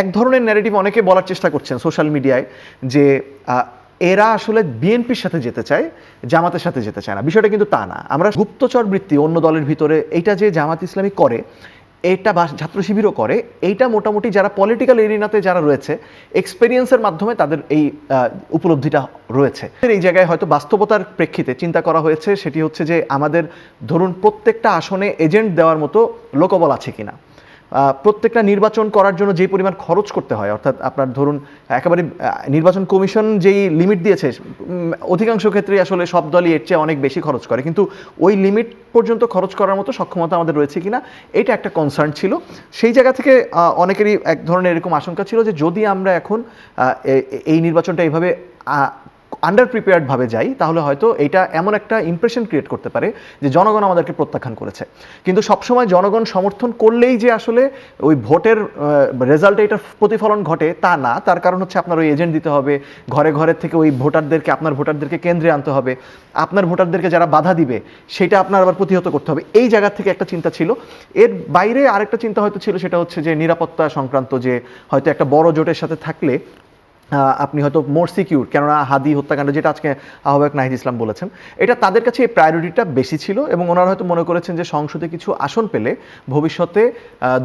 এক ধরনের ন্যারেটিভ অনেকে বলার চেষ্টা করছেন সোশ্যাল মিডিয়ায় যে এরা আসলে বিএনপির সাথে যেতে চায়, জামাতের সাথে যেতে চায় না। বিষয়টা কিন্তু তা না। আমরা গুপ্তচর বৃত্তি অন্য দলের ভিতরে এইটা যে জামাত ইসলামী করে, এটা বা ছাত্র শিবিরও করে, এইটা মোটামুটি যারা পলিটিক্যাল এরিনাতে যারা রয়েছে এক্সপেরিয়েন্সের মাধ্যমে তাদের এই উপলব্ধিটা রয়েছে। এই জায়গায় হয়তো বাস্তবতার প্রেক্ষিতে চিন্তা করা হয়েছে, সেটি হচ্ছে যে আমাদের ধরুন প্রত্যেকটা আসনে এজেন্ট দেওয়ার মতো লোকবল আছে কিনা, প্রত্যেকটা নির্বাচন করার জন্য যে পরিমাণ খরচ করতে হয়, অর্থাৎ আপনার ধরুন একেবারে নির্বাচন কমিশন যেই লিমিট দিয়েছে, অধিকাংশ ক্ষেত্রে আসলে সব দলই এর চেয়ে অনেক বেশি খরচ করে, কিন্তু ওই লিমিট পর্যন্ত খরচ করার মতো সক্ষমতা আমাদের রয়েছে কিনা এটা একটা কনসার্ন ছিল। সেই জায়গা থেকে অনেকেরই এক ধরনের এরকম আশঙ্কা ছিল যে যদি আমরা এখন এই নির্বাচনটা এইভাবে আন্ডার প্রিপেয়ার্ড ভাবে যাই, তাহলে হয়তো এটা এমন একটা ইমপ্রেশন ক্রিয়েট করতে পারে যে জনগণ আমাদেরকে প্রত্যাখ্যান করেছে। কিন্তু সবসময় জনগণ সমর্থন করলেই যে আসলে ওই ভোটের রেজাল্টে এটার প্রতিফলন ঘটে তা না। তার কারণ হচ্ছে আপনার ওই এজেন্ট দিতে হবে, ঘরে ঘরে থেকে ওই ভোটারদেরকে, আপনার ভোটারদেরকে কেন্দ্রে আনতে হবে, আপনার ভোটারদেরকে যারা বাধা দিবে সেটা আপনার আবার প্রতিহত করতে হবে। এই জায়গা থেকে একটা চিন্তা ছিল। এর বাইরে আরেকটা চিন্তা হয়তো ছিল, সেটা হচ্ছে যে নিরাপত্তা সংক্রান্ত, যে হয়তো একটা বড় জোটের সাথে থাকলে আপনি হয়তো মোর সিকিউর, কেননা হাদি হত্যাকাণ্ড যেটা আজকে আহ্বায়ক নাহিদ ইসলাম বলেছেন, এটা তাদের কাছে এই প্রায়োরিটিটা বেশি ছিল এবং ওনারা হয়তো মনে করেছেন যে সংসদে কিছু আসন পেলে ভবিষ্যতে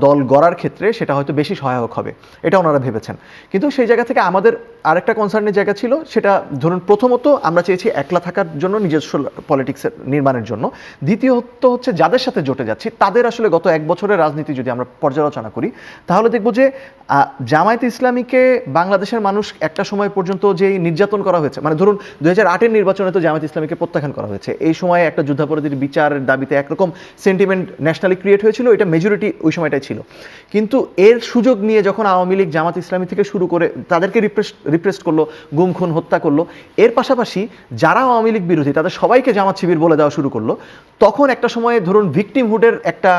দল গড়ার ক্ষেত্রে সেটা হয়তো বেশি সহায়ক হবে, এটা ওনারা ভেবেছেন। কিন্তু সেই জায়গা থেকে আমাদের আরেকটা কনসার্নের জায়গা ছিল, সেটা ধরুন প্রথমত আমরা চেয়েছি একলা থাকার জন্য, নিজস্ব পলিটিক্সের নির্মাণের জন্য। দ্বিতীয়ত হচ্ছে যাদের সাথে জোটে যাচ্ছি তাদের আসলে গত এক বছরের রাজনীতি যদি আমরা পর্যালোচনা করি, তাহলে দেখব যে জামায়াতে ইসলামীকে বাংলাদেশের মানুষ একটা সময় পর্যন্ত যে নির্যাতন করা হয়েছে, মানে ধরুন 2008-এর নির্বাচনে তো জামায়াত ইসলামীকে প্রত্যাখ্যান করা হয়েছে। এই সময় একটা যুদ্ধাপরাধীর বিচারের দাবিতে একরকম সেন্টিমেন্ট ন্যাশনালি ক্রিয়েট হয়েছিল, এটা মেজরিটি ওই সময়টাই ছিল। কিন্তু এর সুযোগ নিয়ে যখন আওয়ামী লীগ জামাত ইসলামী থেকে শুরু করে তাদেরকে রিপ্রেস করলো, গুম খুন হত্যা করলো, এর পাশাপাশি যারা আওয়ামী লীগ বিরোধী তাদের সবাইকে জামাত শিবির বলে দেওয়া শুরু করলো, তখন একটা সময়ে ধরুন ভিকটিমহুডের একটা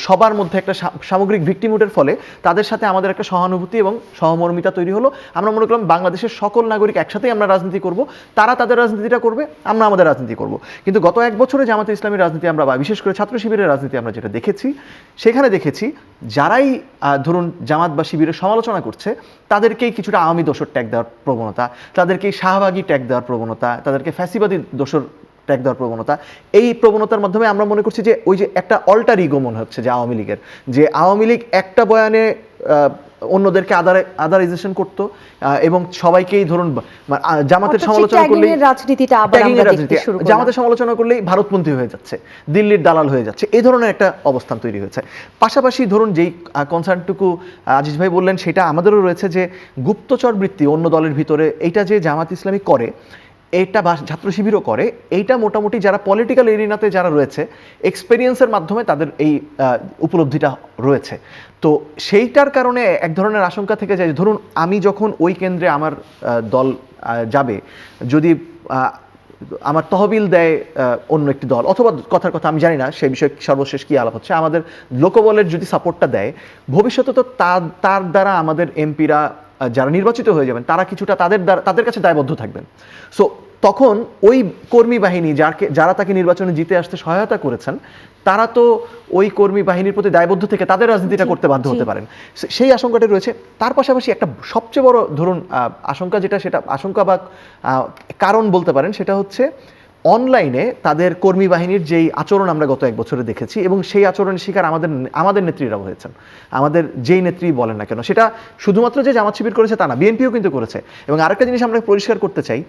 সবার মধ্যে একটা সামগ্রিক ভিকটিমহুডের ফলে তাদের সাথে আমাদের একটা সহানুভূতি এবং সহমর্মিতা তৈরি হলো। আমরা মনে করলাম বাংলাদেশের সকল নাগরিক একসাথেই আমরা রাজনীতি করব, তারা তাদের রাজনীতিটা করবে, আমরা আমাদের রাজনীতি করব। কিন্তু গত এক বছরে জামাতে ইসলামীর রাজনীতি আমরা, বা বিশেষ করে ছাত্র শিবিরের রাজনীতি আমরা যেটা দেখেছি, সেখানে দেখেছি যারাই ধরুন জামাত বা শিবিরের সমালোচনা করছে তাদেরকেই কিছুটা আওয়ামী দোসর ট্যাগ দেওয়ার প্রবণতা, তাদেরকেই শাহবাগী ট্যাগ দেওয়ার প্রবণতা, তাদেরকে ফ্যাসিবাদী দোসর ট্যাগ দেওয়ার প্রবণতা। এই প্রবণতার মাধ্যমে আমরা মনে করছি যে ওই যে একটা অল্টার ইগো মনে হচ্ছে যে আওয়ামী লীগের, যে আওয়ামী লীগ একটা বয়ানে অন্যদেরকে আদারাইজেশন করতো এবং সবাইকেই ধরুন জামাতের সমালোচনা করলেই জামাতের সমালোচনা করলেই ভারতপন্থী হয়ে যাচ্ছে, দিল্লির দালাল হয়ে যাচ্ছে, এই ধরনের একটা অবস্থান তৈরি হয়েছে। পাশাপাশি ধরুন যেই কনসার্নটুকু আজিজ ভাই বললেন সেটা আমাদেরও রয়েছে, যে গুপ্তচর বৃত্তি অন্য দলের ভিতরে এইটা যে জামাত ইসলামী করে, এইটা বা ছাত্র শিবিরও করে, এইটা মোটামুটি যারা পলিটিক্যাল এরিনাতে যারা রয়েছে এক্সপেরিয়েন্সের মাধ্যমে তাদের এই উপলব্ধিটা রয়েছে। তো সেইটার কারণে এক ধরনের আশঙ্কা থেকে যায়, ধরুন আমি যখন ওই কেন্দ্রে আমার দল যাবে, যদি আমার তহবিল দেয় অন্য একটি দল, অথবা কথার কথা আমি জানি না সেই বিষয়ে সর্বশেষ কী আলাপ হচ্ছে, আমাদের লোকবলের যদি সাপোর্টটা দেয়, ভবিষ্যতে তো তার দ্বারা আমাদের এমপিরা যারা নির্বাচিত হয়ে যাবেন তারা কিছুটা তাদের কাছে দায়বদ্ধ থাকবেন। সো তখন ওই কর্মী বাহিনী যারা তাকে নির্বাচনে জিতে আসতে সহায়তা করেছেন, তারা তো ওই কর্মী বাহিনীর প্রতি দায়বদ্ধ থেকে তাদের রাজনীতিটা করতে বাধ্য হতে পারেন, সেই আশঙ্কাটা রয়েছে। তার পাশাপাশি একটা সবচেয়ে বড় ধরুন আশঙ্কা, সেটা আশঙ্কা বা কারণ বলতে পারেন, সেটা হচ্ছে অনলাইনে তাদের কর্মী বাহিনীর যেই আচরণ আমরা গত এক বছরে দেখেছি, এবং সেই আচরণের শিকার আমাদের নেত্রীরাও হয়েছেন। আমাদের যেই নেত্রী বলেন না কেন, সেটা শুধুমাত্র যে জামাত শিবির করেছে তা না, বিএনপিও কিন্তু করেছে। এবং আরেকটা জিনিস আমরা পরিষ্কার করতে চাই,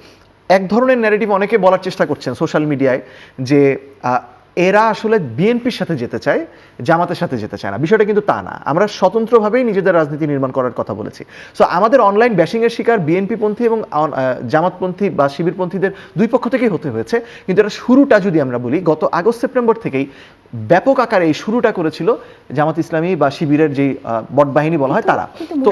এক ধরনের ন্যারেটিভ অনেকে বলার চেষ্টা করছেন সোশ্যাল মিডিয়ায় যে এরা আসলে বিএনপির সাথে যেতে চায়, জামাতের সাথে যেতে চায় না। বিষয়টা কিন্তু তা না। আমরা স্বতন্ত্রভাবেই নিজেদের রাজনীতি নির্মাণ করার কথা বলেছি। সো আমাদের অনলাইন ব্যাশিংয়ের শিকার বিএনপিপন্থী এবং জামাতপন্থী বা শিবিরপন্থীদের দুই পক্ষ থেকেই হতে হয়েছে। কিন্তু এটা শুরুটা যদি আমরা বলি, গত আগস্ট সেপ্টেম্বর থেকেই ব্যাপক আকারে এই শুরুটা করেছিল জামাত ইসলামী বা শিবিরের যেই বটবাহিনী বলা হয় তারা। তো